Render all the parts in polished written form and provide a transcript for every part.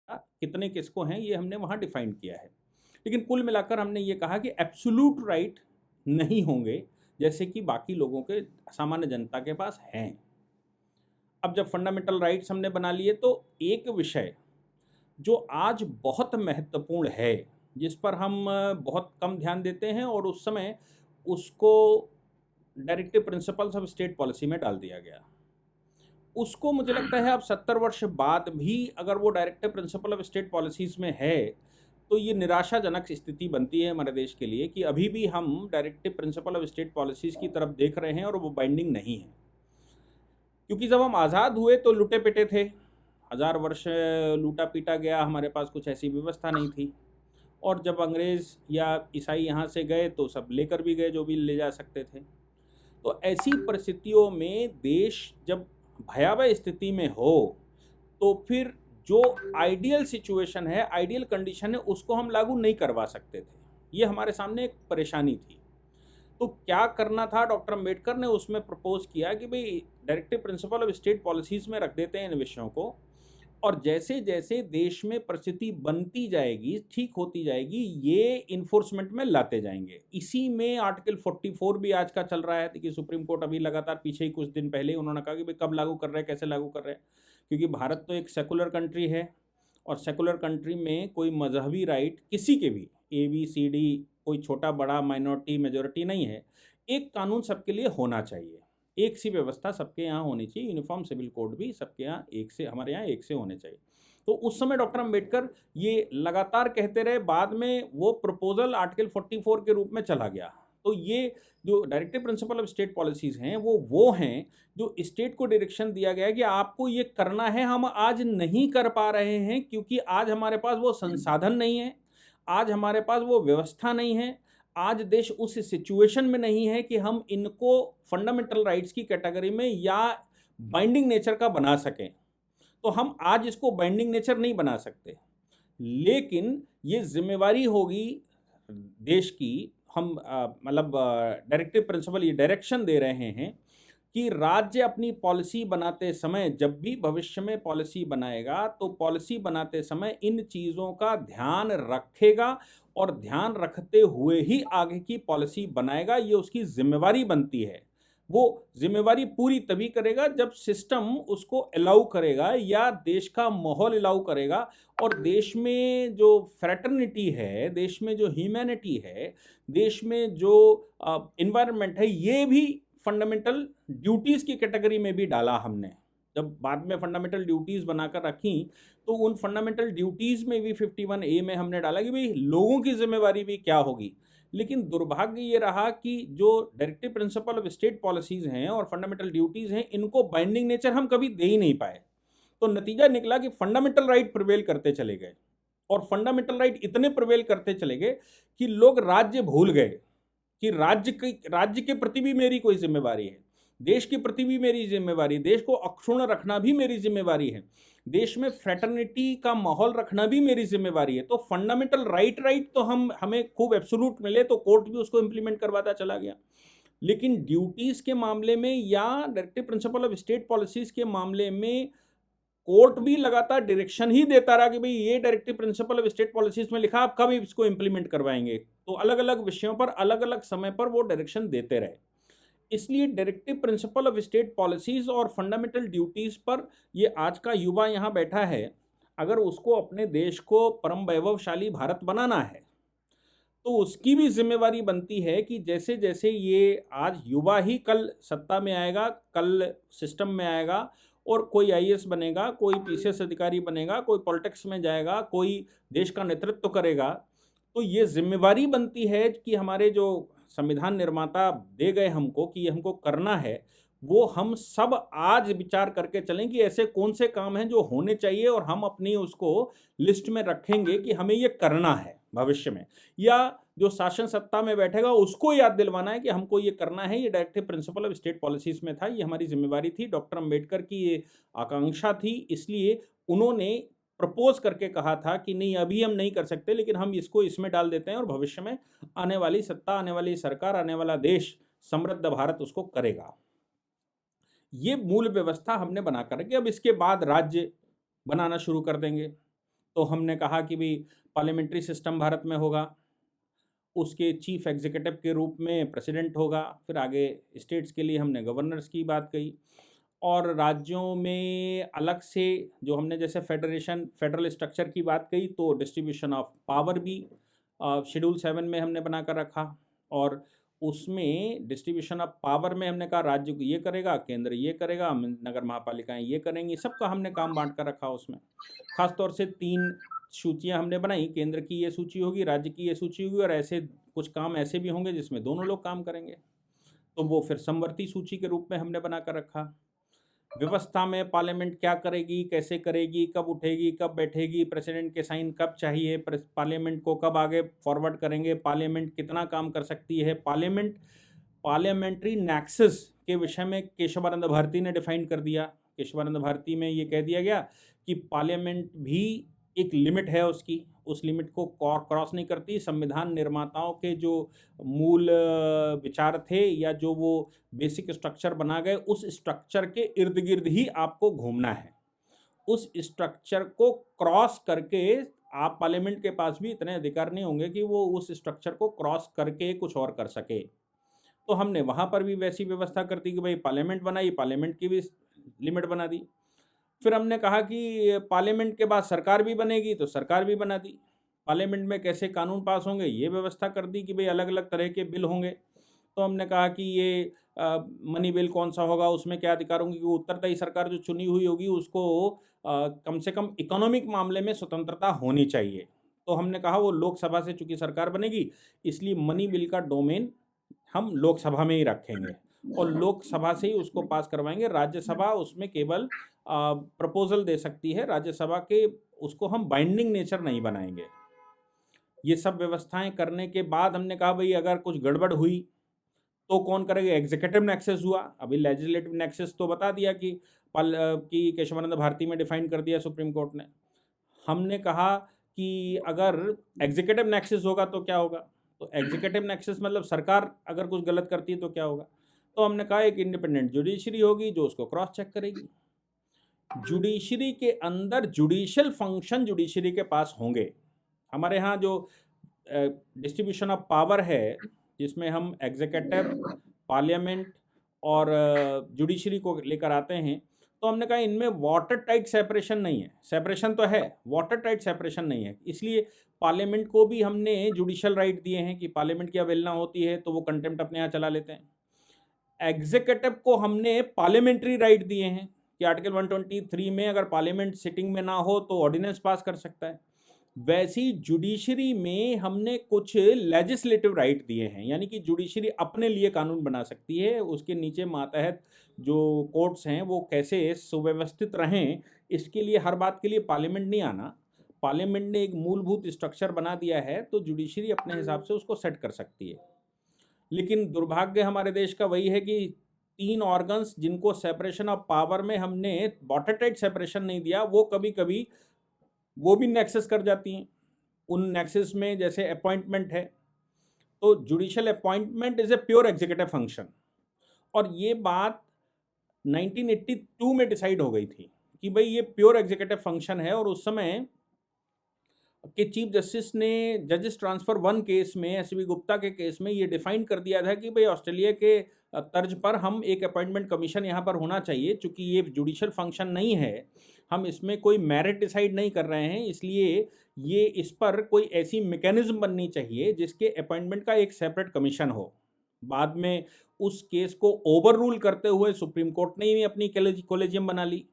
कितने किसको हैं ये हमने वहाँ डिफाइन किया है। लेकिन कुल मिलाकर हमने ये कहा कि एब्सोल्यूट राइट नहीं होंगे जैसे कि बाकी लोगों के, सामान्य जनता के पास हैं। अब जब फंडामेंटल राइट्स हमने बना लिए तो एक विषय जो आज बहुत महत्वपूर्ण है, जिस पर हम बहुत कम ध्यान देते हैं और उस समय उसको directive principles of state policy में डाल दिया गया। उसको मुझे लगता है अब 70 वर्ष बाद भी अगर वो directive principle of state policies में है, तो ये निराशाजनक स्थिति बनती है हमारे देश के लिए कि अभी भी हम directive principle of state policies की तरफ देख रहे हैं और वो बाइंडिंग नहीं है। क्योंकि जब हम आज़ाद हुए तो लुटे-पिटे थे, 1000 वर्ष लूटा-पीटा गया, हमारे पास कुछ ऐसी व्यवस्था नहीं थी। और जब अंग्रेज़ या ईसाई यहाँ से गए तो सब लेकर भी गए जो भी ले जा सकते थे। तो ऐसी परिस्थितियों में देश जब भयावह स्थिति में हो, तो फिर जो आइडियल सिचुएशन है, आइडियल कंडीशन है, उसको हम लागू नहीं करवा सकते थे। ये हमारे सामने एक परेशानी थी। तो क्या करना था, डॉक्टर अम्बेडकर ने उसमें प्रपोज़ किया कि भई directive principle of state policies में रख देते हैं इन विषयों को, और जैसे-जैसे देश में परिस्थिति बनती जाएगी, ठीक होती जाएगी, ये इन्फोर्समेंट में लाते जाएँगे। इसी में आर्टिकल 44 भी आज का चल रहा है कि सुप्रीम कोर्ट अभी लगातार पीछे ही कुछ दिन पहले ही उन्होंने कहा कि भई कब लागू कर रहे हैं, कैसे लागू कर रहे हैं? क्योंकि भारत तो एक सेकुलर कंट्री है और सेकुलर कंट्री में कोई मज़हबी राइट किसी के भी ए-बी-सी-डी, कोई छोटा-बड़ा, माइनॉरिटी, मेजॉरिटी नहीं है। एक कानून सबके लिए होना चाहिए। एक सी व्यवस्था सबके यहाँ होनी चाहिए, यूनिफ़ॉर्म सिविल कोड भी सबके यहाँ एक से, हमारे यहाँ एक से होने चाहिए। तो उस समय डॉक्टर अम्बेडकर ये लगातार कहते रहे, बाद में वो प्रपोज़ल आर्टिकल 44 के रूप में चला गया। तो ये जो directive principle of state policies हैं, वो हैं जो स्टेट को डायरेक्शन दिया गया है कि आपको ये करना है, हम आज नहीं कर पा रहे हैं क्योंकि आज हमारे पास वो संसाधन नहीं है, आज हमारे पास वो व्यवस्था नहीं है, आज देश उस सिचुएशन में नहीं है कि हम इनको फंडामेंटल राइट्स की कैटेगरी में या बाइंडिंग नेचर का बना सकें। तो हम आज इसको बाइंडिंग नेचर नहीं बना सकते। लेकिन ये ज़िम्मेवारी होगी देश की, हम मतलब डायरेक्टिव प्रिंसिपल ये डायरेक्शन दे रहे हैं कि राज्य अपनी पॉलिसी बनाते समय, जब भी भविष्य में पॉलिसी बनाएगा, तो पॉलिसी बनाते समय इन चीज़ों का ध्यान रखेगा और ध्यान रखते हुए ही आगे की पॉलिसी बनाएगा, ये उसकी ज़िम्मेवारी बनती है। वो ज़िम्मेवारी पूरी तभी करेगा जब सिस्टम उसको अलाउ करेगा या देश का माहौल अलाउ करेगा, और देश में जो फ्रैटर्निटी है, देश में जो ह्यूमैनिटी है, देश में जो एनवायरनमेंट है, ये भी फंडामेंटल ड्यूटीज़ की कैटेगरी में भी डाला हमने। जब बाद में फंडामेंटल ड्यूटीज़ बनाकर रखी, तो उन फंडामेंटल ड्यूटीज़ में भी 51A में हमने डाला कि भई लोगों की ज़िम्मेवारी भी क्या होगी। लेकिन दुर्भाग्य ये रहा कि जो directive principle of state policies हैं और फंडामेंटल ड्यूटीज़ हैं, इनको बाइंडिंग नेचर हम कभी दे ही नहीं पाए। तो नतीजा निकला कि फंडामेंटल राइट प्रिवेल करते चले गए, और फंडामेंटल राइट इतने प्रिवेल करते चले गए कि लोग राज्य भूल गए कि राज्य के प्रति भी मेरी कोई ज़िम्मेवारी है, देश के प्रति भी मेरी ज़िम्मेवारी है, देश को अक्षुण्ण रखना भी मेरी ज़िम्मेवारी है, देश में फ्रैटर्निटी का माहौल रखना भी मेरी ज़िम्मेवारी है। तो फंडामेंटल राइट तो हमें खूब एब्सोल्यूट मिले, तो कोर्ट भी उसको इम्प्लीमेंट करवाता चला गया। लेकिन ड्यूटीज़ के मामले में या directive principle of state policies के मामले में कोर्ट भी लगातार डायरेक्शन ही देता रहा कि भई ये directive principle of state policies में लिखा, आप कब इसको इम्प्लीमेंट करवाएँगे? तो अलग-अलग विषयों पर अलग-अलग समय पर वो डायरेक्शन देते रहे। इसलिए directive principle of state policies और फंडामेंटल ड्यूटीज़ पर ये आज का युवा यहाँ बैठा है, अगर उसको अपने देश को परम वैभवशाली भारत बनाना है, तो उसकी भी ज़िम्मेवारी बनती है कि जैसे-जैसे ये आज युवा ही कल सत्ता में आएगा, कल सिस्टम में आएगा, और कोई आईएएस बनेगा, कोई पीसीएस अधिकारी बनेगा, कोई पॉलिटिक्स में जाएगा, कोई देश का नेतृत्व करेगा, तो ये ज़िम्मेवारी बनती है कि हमारे जो संविधान निर्माता दे गए हमको कि ये हमको करना है, वो हम सब आज विचार करके चलें कि ऐसे कौन से काम हैं जो होने चाहिए, और हम अपनी उसको लिस्ट में रखेंगे कि हमें ये करना है भविष्य में। या जो शासन सत्ता में बैठेगा उसको याद दिलवाना है कि हमको ये करना है, ये directive principle of state policies में था, ये हमारी ज़िम्मेवारी थी। डॉक्टर अम्बेडकर की ये आकांक्षा थी, इसलिए उन्होंने प्रपोज़ करके कहा था कि नहीं, अभी हम नहीं कर सकते, लेकिन हम इसको इसमें डाल देते हैं और भविष्य में आने वाली सत्ता, आने वाली सरकार, आने वाला देश, समृद्ध भारत उसको करेगा। ये मूल व्यवस्था हमने बना कर रखी। अब इसके बाद राज्य बनाना शुरू कर देंगे। तो हमने कहा कि भाई पार्लियामेंट्री सिस्टम भारत में होगा, उसके चीफ एग्जीक्यूटिव के रूप में प्रेसिडेंट होगा, फिर आगे स्टेट्स के लिए हमने गवर्नर्स की बात कही, और राज्यों में अलग से जो हमने जैसे फेडरल स्ट्रक्चर की बात कही, तो डिस्ट्रीब्यूशन ऑफ पावर भी शेड्यूल 7 में हमने बना कर रखा, और उसमें डिस्ट्रीब्यूशन ऑफ पावर में हमने कहा राज्य को ये करेगा, केंद्र ये करेगा, नगर महापालिकाएं ये करेंगी, सबका हमने काम बांट कर रखा उसमें। खास तौर से 3 सूचियां हमने बनाई, केंद्र की ये सूची होगी, राज्य की ये सूची होगी, और ऐसे कुछ काम ऐसे भी होंगे जिसमें दोनों लोग काम करेंगे, तो वो फिर समवर्ती सूची के रूप में हमने बना कर रखा। व्यवस्था में पार्लियामेंट क्या करेगी, कैसे करेगी, कब उठेगी, कब बैठेगी, प्रेसिडेंट के साइन कब चाहिए, पार्लियामेंट को कब आगे फॉरवर्ड करेंगे, पार्लियामेंट कितना काम कर सकती है, पार्लियामेंट्री नेक्सस के विषय में केशवानंद भारती ने डिफाइन कर दिया। केशवानंद भारती में ये कह दिया गया कि पार्लियामेंट भी एक लिमिट है उसकी, उस लिमिट को क्रॉस नहीं करती। संविधान निर्माताओं के जो मूल विचार थे या जो वो बेसिक स्ट्रक्चर बना गए, उस स्ट्रक्चर के इर्द गिर्द ही आपको घूमना है। उस स्ट्रक्चर को क्रॉस करके आप, पार्लियामेंट के पास भी इतने अधिकार नहीं होंगे कि वो उस स्ट्रक्चर को क्रॉस करके कुछ और कर सके। तो हमने वहाँ पर भी वैसी व्यवस्था कर दी कि भाई पार्लियामेंट बनाई, पार्लियामेंट की भी लिमिट बना दी। फिर हमने कहा कि पार्लियामेंट के बाद सरकार भी बनेगी, तो सरकार भी बना दी। पार्लियामेंट में कैसे कानून पास होंगे ये व्यवस्था कर दी कि भाई अलग अलग तरह के बिल होंगे। तो हमने कहा कि ये मनी बिल कौन सा होगा, उसमें क्या अधिकार होंगे, कि उत्तरदायी सरकार जो चुनी हुई होगी उसको कम से कम इकोनॉमिक मामले में स्वतंत्रता होनी चाहिए। तो हमने कहा वो लोकसभा से चूंकि सरकार बनेगी, इसलिए मनी बिल का डोमेन हम लोकसभा में ही रखेंगे और लोकसभा से ही उसको पास करवाएंगे। राज्यसभा उसमें केवल प्रपोजल दे सकती है, राज्यसभा के उसको हम बाइंडिंग नेचर नहीं बनाएंगे। ये सब व्यवस्थाएं करने के बाद हमने कहा भाई अगर कुछ गड़बड़ हुई तो कौन करेगा। एग्जीक्यूटिव नेक्सस हुआ, अभी लेजिस्लेटिव नेक्सस तो बता दिया कि केशवानंद भारती में डिफाइन कर दिया सुप्रीम कोर्ट ने। हमने कहा कि अगर एग्जीक्यूटिव नेक्सस होगा तो क्या होगा, तो एग्जीक्यूटिव नेक्सस मतलब सरकार अगर कुछ गलत करती है तो क्या होगा। तो हमने कहा एक इंडिपेंडेंट जुडिशरी होगी जो उसको क्रॉस चेक करेगी। जुडिशरी के अंदर जुडिशियल फंक्शन जुडिशरी के पास होंगे। हमारे यहाँ जो डिस्ट्रीब्यूशन ऑफ पावर है, जिसमें हम एग्जीक्यूटिव, पार्लियामेंट और जुडिशरी को लेकर आते हैं, तो हमने कहा इनमें वाटर टाइट सेपरेशन नहीं है। सेपरेशन तो है, वाटर टाइट सेपरेशन नहीं है। इसलिए पार्लियामेंट को भी हमने जुडिशियल राइट दिए हैं कि पार्लियामेंट की अवहेलना होती है तो वो कंटेम्प्ट अपने यहाँ चला लेते हैं। एग्जीक्यूटिव को हमने पार्लियामेंट्री राइट दिए हैं कि आर्टिकल 123 में अगर पार्लियामेंट सिटिंग में ना हो तो ऑर्डिनेंस पास कर सकता है। वैसी जुडिशरी में हमने कुछ लेजिस्लेटिव राइट दिए हैं, यानी कि जुडिशरी अपने लिए कानून बना सकती है। उसके नीचे मातहत जो कोर्ट्स हैं वो कैसे सुव्यवस्थित रहें, इसके लिए हर बात के लिए पार्लियामेंट नहीं आना। पार्लियामेंट ने एक मूलभूत स्ट्रक्चर बना दिया है तो जुडिशरी अपने हिसाब से उसको सेट कर सकती है। लेकिन दुर्भाग्य हमारे देश का वही है कि 3 ऑर्गन्स जिनको सेपरेशन ऑफ पावर में हमने वाटर टाइट सेपरेशन नहीं दिया, वो कभी कभी वो भी नेक्सस कर जाती हैं। उन नेक्सस में जैसे अपॉइंटमेंट है, तो judicial appointment is a pure executive function, और ये बात 1982 में डिसाइड हो गई थी कि भाई ये प्योर एग्जीक्यूटिव फंक्शन है। और उस समय के चीफ जस्टिस ने जजेस ट्रांसफर 1 केस में, एसवी गुप्ता के केस में ये डिफाइन कर दिया था कि भाई ऑस्ट्रेलिया के तर्ज पर हम एक अपॉइंटमेंट कमीशन यहाँ पर होना चाहिए। चूंकि ये जुडिशियल फंक्शन नहीं है, हम इसमें कोई मेरिट डिसाइड नहीं कर रहे हैं, इसलिए ये इस पर कोई ऐसी मैकेनिज्म बननी चाहिए जिसके अपॉइंटमेंट का एक सेपरेट कमीशन हो। बाद में उस केस को ओवर रूल करते हुए सुप्रीम कोर्ट ने ही अपनी कोलेजियम बना ली।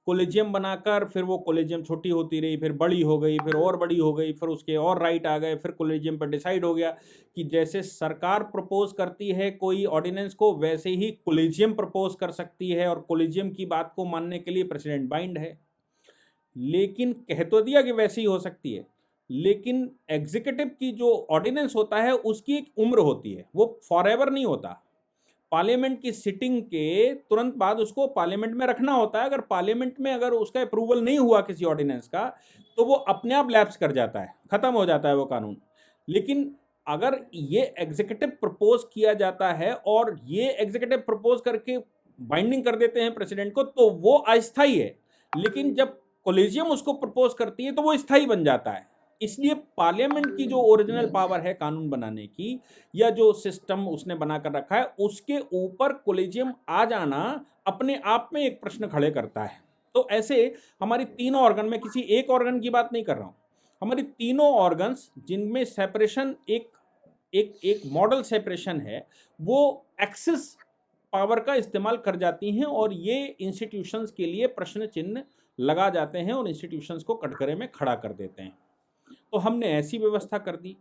कोलेजियम बनाकर फिर वो कोलेजियम छोटी होती रही, फिर बड़ी हो गई, फिर और बड़ी हो गई, फिर उसके और राइट आ गए, फिर कोलेजियम पर डिसाइड हो गया कि जैसे सरकार प्रपोज करती है कोई ऑर्डिनेंस को, वैसे ही कोलेजियम प्रपोज कर सकती है, और कोलेजियम की बात को मानने के लिए प्रेसिडेंट बाइंड है। लेकिन कह तो दिया कि वैसे ही हो सकती है, लेकिन एग्जीक्यूटिव की जो ऑर्डिनेंस होता है उसकी एक उम्र होती है, वो फॉरएवर नहीं होता। पार्लियामेंट की सिटिंग के तुरंत बाद उसको पार्लियामेंट में रखना होता है। अगर पार्लियामेंट में अगर उसका अप्रूवल नहीं हुआ किसी ऑर्डिनेंस का, तो वो अपने आप लैप्स कर जाता है, खत्म हो जाता है वो कानून। लेकिन अगर ये एग्जीक्यूटिव प्रपोज किया जाता है और ये एग्जीक्यूटिव प्रपोज करके बाइंडिंग कर देते हैं प्रेसिडेंट को, तो वो अस्थायी है। लेकिन जब कॉलेजियम उसको प्रपोज करती है तो वो स्थायी बन जाता है। इसलिए पार्लियामेंट की जो ओरिजिनल पावर है कानून बनाने की, या जो सिस्टम उसने बनाकर रखा है, उसके ऊपर कॉलेजियम आ जाना अपने आप में एक प्रश्न खड़े करता है। तो ऐसे हमारी तीनों ऑर्गन में, किसी एक ऑर्गन की बात नहीं कर रहा हूं, हमारी तीनों ऑर्गन्स जिनमें सेपरेशन एक एक एक मॉडल सेपरेशन है, वो एक्सेस पावर का इस्तेमाल कर जाती हैं और ये इंस्टीट्यूशंस के लिए प्रश्न चिन्ह लगा जाते हैं और इंस्टीट्यूशंस को कटघरे में खड़ा कर देते हैं। तो हमने ऐसी व्यवस्था कर दी।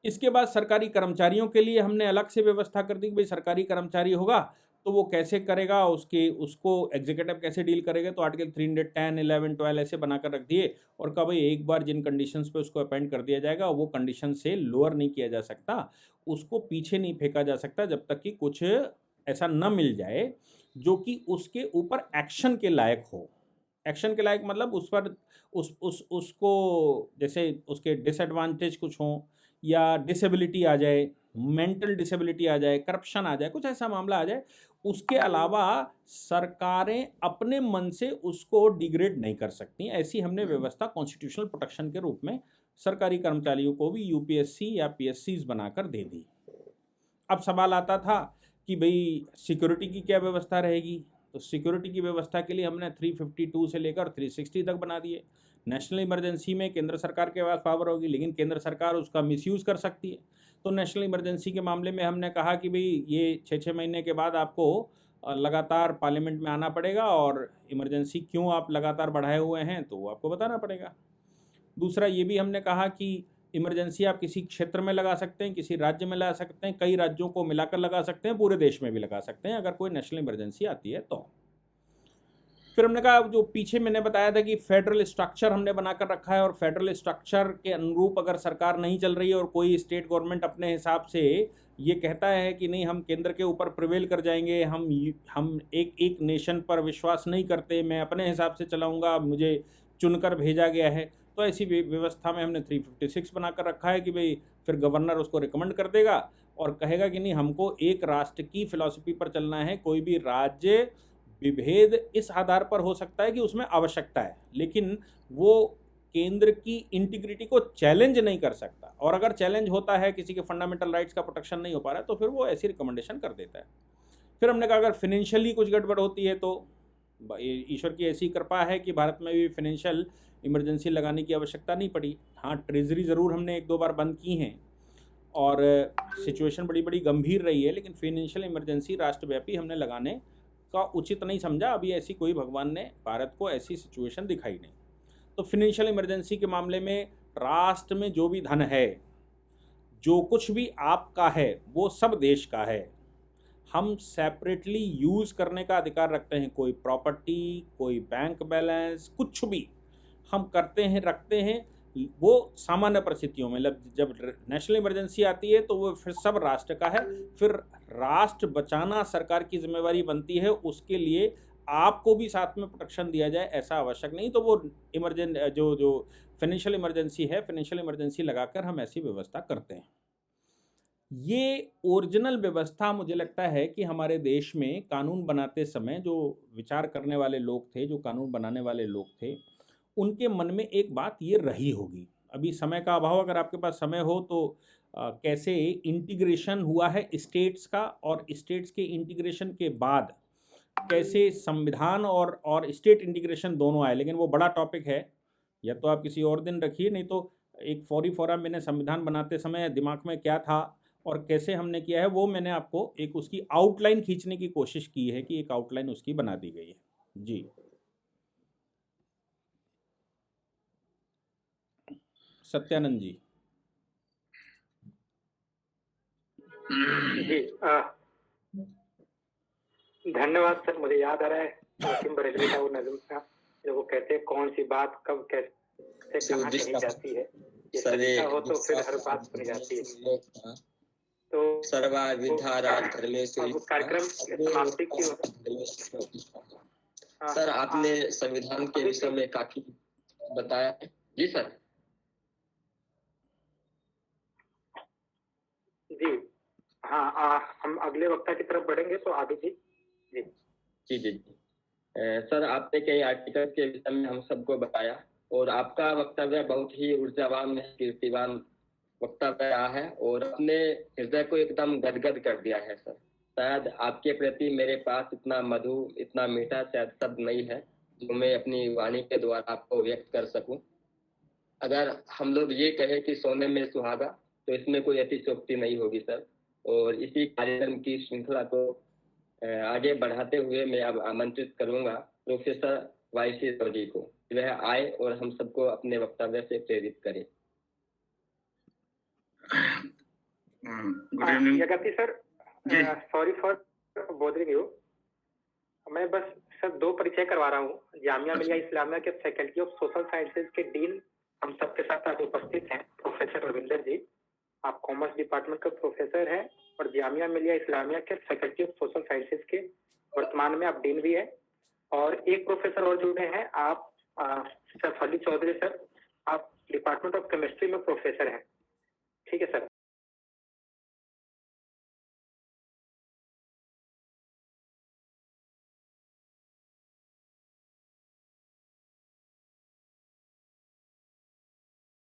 इसके बाद सरकारी कर्मचारियों के लिए हमने अलग से व्यवस्था कर दी कि भाई सरकारी कर्मचारी होगा तो वो कैसे करेगा, उसको एग्जीक्यूटिव कैसे डील करेगा। तो आर्टिकल 310, 11, 12 ऐसे बनाकर रख दिए और कहा भाई एक बार जिन कंडीशंस पे उसको अपॉइंट कर दिया जाएगा वो कंडीशन से लोअर नहीं किया जा सकता, उसको पीछे नहीं फेंका जा सकता जब तक कि कुछ ऐसा न मिल जाए जो कि उसके ऊपर एक्शन के लायक हो। एक्शन के लायक मतलब उस पर उसको, जैसे उसके डिसएडवांटेज कुछ हों, या डिसेबिलिटी आ जाए, मेंटल डिसेबिलिटी आ जाए, करप्शन आ जाए, कुछ ऐसा मामला आ जाए। उसके अलावा सरकारें अपने मन से उसको डिग्रेड नहीं कर सकती। ऐसी हमने व्यवस्था कॉन्स्टिट्यूशनल प्रोटेक्शन के रूप में सरकारी कर्मचारियों को भी यूपीएससी या पीएससीज बनाकर दे दी। अब सवाल आता था कि भाई सिक्योरिटी की क्या व्यवस्था रहेगी। तो सिक्योरिटी की व्यवस्था के लिए हमने 352 से लेकर 360 तक बना दिए। नेशनल इमरजेंसी में केंद्र सरकार के पास पावर होगी, लेकिन केंद्र सरकार उसका मिसयूज़ कर सकती है। तो नेशनल इमरजेंसी के मामले में हमने कहा कि भाई ये 6-6 महीने के बाद आपको लगातार पार्लियामेंट में आना पड़ेगा, और इमरजेंसी क्यों आप लगातार बढ़ाए हुए हैं तो वो आपको बताना पड़ेगा। दूसरा ये भी हमने कहा कि इमरजेंसी आप किसी क्षेत्र में लगा सकते हैं, किसी राज्य में लगा सकते हैं, कई राज्यों को मिलाकर लगा सकते हैं, पूरे देश में भी लगा सकते हैं अगर कोई नेशनल इमरजेंसी आती है तो। फिर हमने कहा, जो पीछे मैंने बताया था कि फेडरल स्ट्रक्चर हमने बनाकर रखा है, और फेडरल स्ट्रक्चर के अनुरूप अगर सरकार नहीं चल रही है और कोई स्टेट गवर्नमेंट अपने हिसाब से ये कहता है कि नहीं हम केंद्र के ऊपर प्रिवेल कर जाएंगे, हम एक एक नेशन पर विश्वास नहीं करते, मैं अपने हिसाब से चलाऊंगा, मुझे चुनकर भेजा गया है, तो ऐसी व्यवस्था में हमने 356 बनाकर रखा है कि भाई फिर गवर्नर उसको रिकमेंड कर देगा और कहेगा कि नहीं हमको एक राष्ट्र की फिलॉसफी पर चलना है। कोई भी राज्य विभेद इस आधार पर हो सकता है कि उसमें आवश्यकता है, लेकिन वो केंद्र की इंटीग्रिटी को चैलेंज नहीं कर सकता, और अगर चैलेंज होता है, किसी के फंडामेंटल राइट्स का प्रोटेक्शन नहीं हो पा रहा है, तो फिर वो ऐसी रिकमेंडेशन कर देता है। फिर हमने कहा अगर फाइनेंशियली कुछ गड़बड़ होती है तो ईश्वर की ऐसी कृपा है कि भारत में भी फाइनेंशियल इमरजेंसी लगाने की आवश्यकता नहीं पड़ी। हाँ, ट्रेजरी ज़रूर हमने 1-2 बार बंद की हैं और सिचुएशन बड़ी बड़ी गंभीर रही है, लेकिन फाइनेंशियल इमरजेंसी राष्ट्रव्यापी हमने लगाने का उचित नहीं समझा। अभी ऐसी कोई भगवान ने भारत को ऐसी सिचुएशन दिखाई नहीं। तो फाइनेंशियल इमरजेंसी के मामले में राष्ट्र में जो भी धन है, जो कुछ भी आपका है, वो सब देश का है। हम सेपरेटली यूज़ करने का अधिकार रखते हैं। कोई प्रॉपर्टी, कोई बैंक बैलेंस, कुछ भी हम करते हैं, रखते हैं, वो सामान्य परिस्थितियों में, जब नेशनल इमरजेंसी आती है तो वो फिर सब राष्ट्र का है। फिर राष्ट्र बचाना सरकार की जिम्मेवारी बनती है, उसके लिए आपको भी साथ में प्रोटेक्शन दिया जाए ऐसा आवश्यक नहीं। तो वो जो फाइनेंशियल इमरजेंसी है, फाइनेंशियल इमरजेंसी लगाकर हम ऐसी व्यवस्था करते हैं। ये ओरिजिनल व्यवस्था मुझे लगता है कि हमारे देश में कानून बनाते समय जो विचार करने वाले लोग थे, जो कानून बनाने वाले लोग थे, उनके मन में एक बात ये रही होगी। अभी समय का अभाव, अगर आपके पास समय हो तो कैसे इंटीग्रेशन हुआ है स्टेट्स का, और स्टेट्स के इंटीग्रेशन के बाद कैसे संविधान और स्टेट इंटीग्रेशन दोनों आए, लेकिन वो बड़ा टॉपिक है, या तो आप किसी और दिन रखिए, नहीं तो एक फौरी फौरा मैंने संविधान बनाते समय दिमाग में क्या था और कैसे हमने किया है, वो मैंने आपको एक उसकी आउटलाइन खींचने की कोशिश की है कि एक आउटलाइन उसकी बना दी गई है। जी, सत्यानंद जी। जी धन्यवाद सर। मुझे याद आ रहा है वसीम बरेलवी का वो नज़म था जो वो कहते हैं कौन सी बात कब कैसे कहाँ कही जाती है, ये सच्चा हो तो फिर हर बात सुनी जाती है। तो सर्वा विद्याराज धर्मेश्वरी कार्यक्रम समाप्ति की सर आपने संविधान के विषय में काफी बताया। जी सर। जी हाँ, हम अगले वक्ता की तरफ बढ़ेंगे तो आगे जी। जी जी जी। सर, आपने कई आर्टिकल के विषय में हम सबको बताया और आपका वक्तव्य बहुत ही ऊर्जावान, कीर्तिवान वक्तव्य रहा है और अपने हृदय को एकदम गदगद कर दिया है सर। शायद आपके प्रति मेरे पास इतना मधु, इतना मीठा शायद शब्द नहीं है जो मैं अपनी वाणी के द्वारा आपको व्यक्त कर सकूं। अगर हम लोग ये कहें कि सोने में सुहागा, तो इसमें कोई अतिशयोक्ति नहीं होगी सर। और इसी कार्यक्रम की श्रृंखला को आगे बढ़ाते हुए मैं अब आमंत्रित करूंगा प्रोफेसर वाईसी राव जी को, वह आए और हम सबको अपने वक्तव्य से प्रेरित करें। गुड इवनिंग जगती sir, sorry for bothering you. मैं बस सर 2 परिचय करवा रहा हूँ। जामिया मिलिया इस्लामिया के फैकल्टी ऑफ सोशल साइंसेज के डीन हम सबके साथ आज उपस्थित हैं, प्रोफेसर रविंदर जी। आप कॉमर्स डिपार्टमेंट का प्रोफेसर हैं और जामिया मिलिया इस्लामिया के फैकल्टी ऑफ सोशल साइंसेज के वर्तमान में आप डीन भी है। और एक प्रोफेसर और जुड़े हैं, आप सर फली चौधरी सर, आप डिपार्टमेंट ऑफ केमिस्ट्री में प्रोफेसर हैं।